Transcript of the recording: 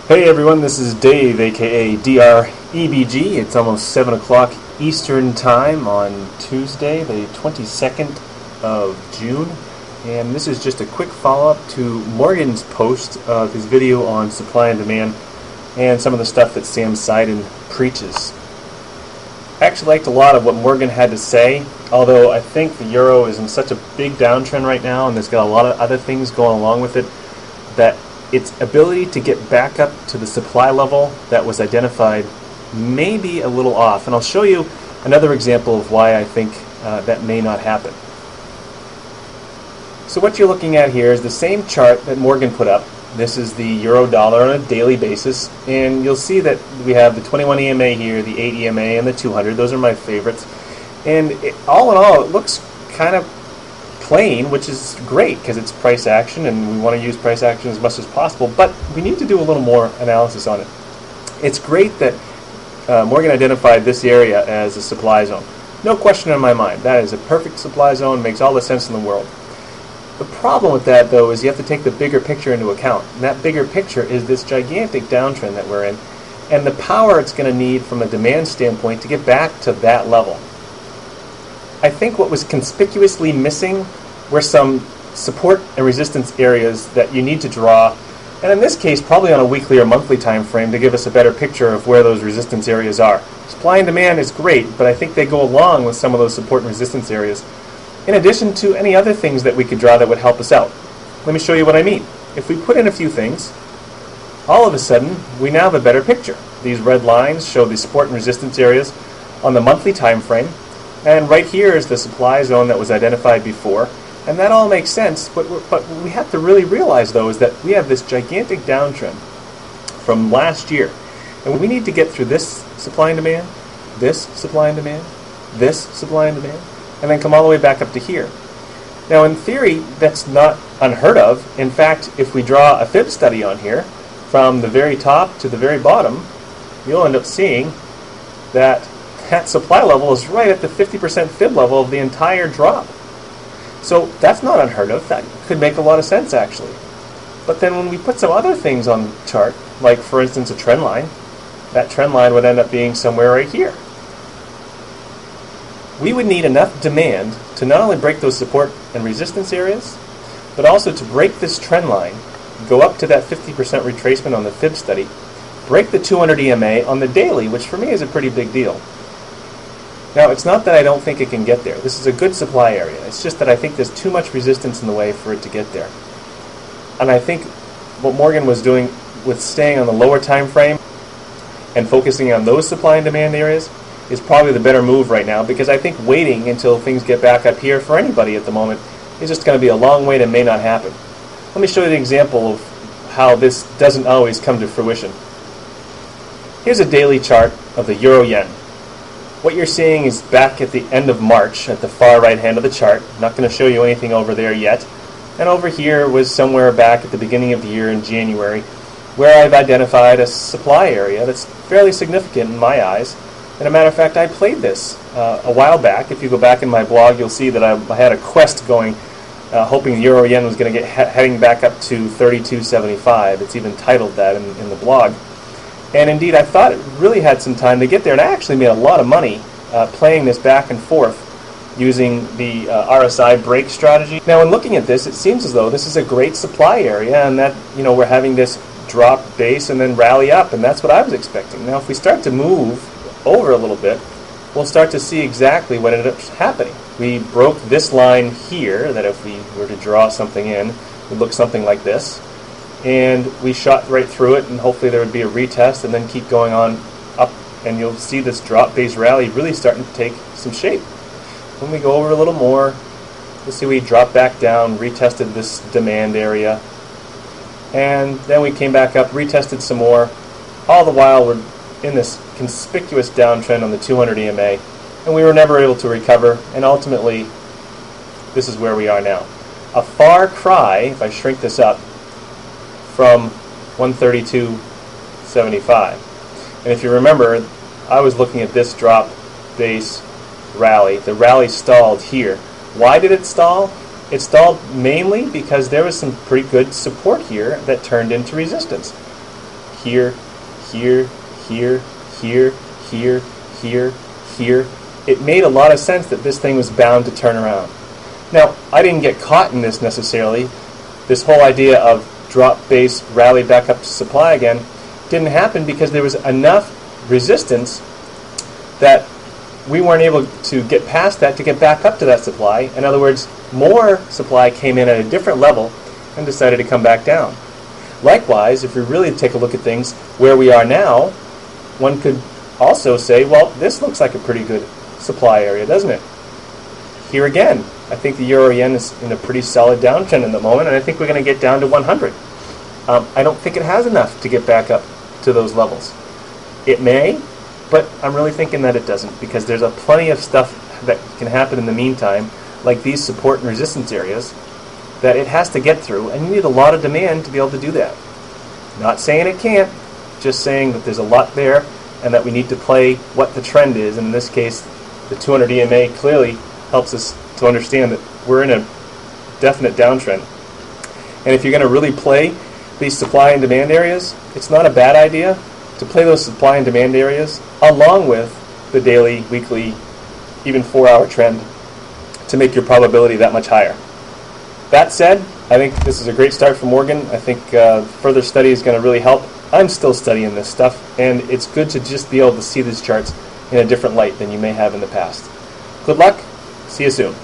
Hey everyone, this is Dave, aka DREBG. It's almost 7 o'clock Eastern Time on Tuesday, the 22nd of June. And this is just a quick follow-up to Morgan's post of his video on supply and demand and some of the stuff that Sam Seiden preaches. I actually liked a lot of what Morgan had to say, although I think the euro is in such a big downtrend right now and there's got a lot of other things going along with it that its ability to get back up to the supply level that was identified may be a little off. And I'll show you another example of why I think that may not happen. So what you're looking at here is the same chart that Morgan put up. This is the euro dollar on a daily basis, and you'll see that we have the 21 EMA here, the 8 EMA, and the 200. Those are my favorites. And all in all, it looks kind of plain, which is great because it's price action and we want to use price action as much as possible, but we need to do a little more analysis on it. It's great that Morgan identified this area as a supply zone. No question in my mind. That is a perfect supply zone, makes all the sense in the world. The problem with that, though, is you have to take the bigger picture into account. And that bigger picture is this gigantic downtrend that we're in and the power it's going to need from a demand standpoint to get back to that level. I think what was conspicuously missing were some support and resistance areas that you need to draw, and in this case probably on a weekly or monthly time frame to give us a better picture of where those resistance areas are. Supply and demand is great, but I think they go along with some of those support and resistance areas, in addition to any other things that we could draw that would help us out. Let me show you what I mean. If we put in a few things, all of a sudden we now have a better picture. These red lines show the support and resistance areas on the monthly time frame. And right here is the supply zone that was identified before. And that all makes sense, but we have to really realize, though, is that we have this gigantic downtrend from last year. And we need to get through this supply and demand, this supply and demand, this supply and demand, and then come all the way back up to here. Now, in theory, that's not unheard of. In fact, if we draw a fib study on here, from the very top to the very bottom, you'll end up seeing that supply level is right at the 50% fib level of the entire drop. So that's not unheard of. That could make a lot of sense, actually. But then when we put some other things on the chart, like for instance a trend line, that trend line would end up being somewhere right here. We would need enough demand to not only break those support and resistance areas, but also to break this trend line, go up to that 50% retracement on the fib study, break the 200 EMA on the daily, which for me is a pretty big deal. Now, it's not that I don't think it can get there. This is a good supply area. It's just that I think there's too much resistance in the way for it to get there. And I think what Morgan was doing with staying on the lower time frame and focusing on those supply and demand areas is probably the better move right now, because I think waiting until things get back up here for anybody at the moment is just going to be a long wait and may not happen. Let me show you an example of how this doesn't always come to fruition. Here's a daily chart of the euro-yen. What you're seeing is back at the end of March at the far right hand of the chart. I'm not going to show you anything over there yet. And over here was somewhere back at the beginning of the year in January, where I've identified a supply area that's fairly significant in my eyes. And a matter of fact, I played this a while back. If you go back in my blog, you'll see that I had a quest going, hoping the euro-yen was going to get heading back up to 32.75. It's even titled that in the blog. And indeed, I thought it really had some time to get there, and I actually made a lot of money playing this back and forth using the RSI break strategy. Now, in looking at this, it seems as though this is a great supply area, and that we're having this drop base and then rally up, and that's what I was expecting. Now, if we start to move over a little bit, we'll start to see exactly what ended up happening. We broke this line here, that if we were to draw something in, it would look something like this. And we shot right through it, and hopefully there would be a retest and then keep going on up, and you'll see this drop base rally really starting to take some shape. When we go over a little more, you'll see we dropped back down, retested this demand area, and then we came back up, retested some more. All the while we're in this conspicuous downtrend on the 200 EMA, and we were never able to recover, and ultimately this is where we are now. A far cry, if I shrink this up, from 132.75. And if you remember, I was looking at this drop base rally. The rally stalled here. Why did it stall? It stalled mainly because there was some pretty good support here that turned into resistance. here, here, here, here, here, here, here. It made a lot of sense that this thing was bound to turn around. Now, I didn't get caught in this necessarily. This whole idea of drop base, rally back up to supply again didn't happen because there was enough resistance that we weren't able to get past that to get back up to that supply. In other words, more supply came in at a different level and decided to come back down. Likewise, if we really take a look at things where we are now, one could also say, well, this looks like a pretty good supply area, doesn't it? Here again, I think the euro-yen is in a pretty solid downtrend at the moment, and I think we're going to get down to 100. I don't think it has enough to get back up to those levels. It may, but I'm really thinking that it doesn't, because there's plenty of stuff that can happen in the meantime, like these support and resistance areas, that it has to get through, and you need a lot of demand to be able to do that. Not saying it can't, just saying that there's a lot there, and that we need to play what the trend is, and in this case, the 200 EMA clearly helps us to understand that we're in a definite downtrend. And if you're going to really play these supply and demand areas, it's not a bad idea to play those supply and demand areas along with the daily, weekly, even 4-hour trend to make your probability that much higher. That said, I think this is a great start for Morgan. I think further study is going to really help. I'm still studying this stuff, and it's good to just be able to see these charts in a different light than you may have in the past. Good luck. See you soon.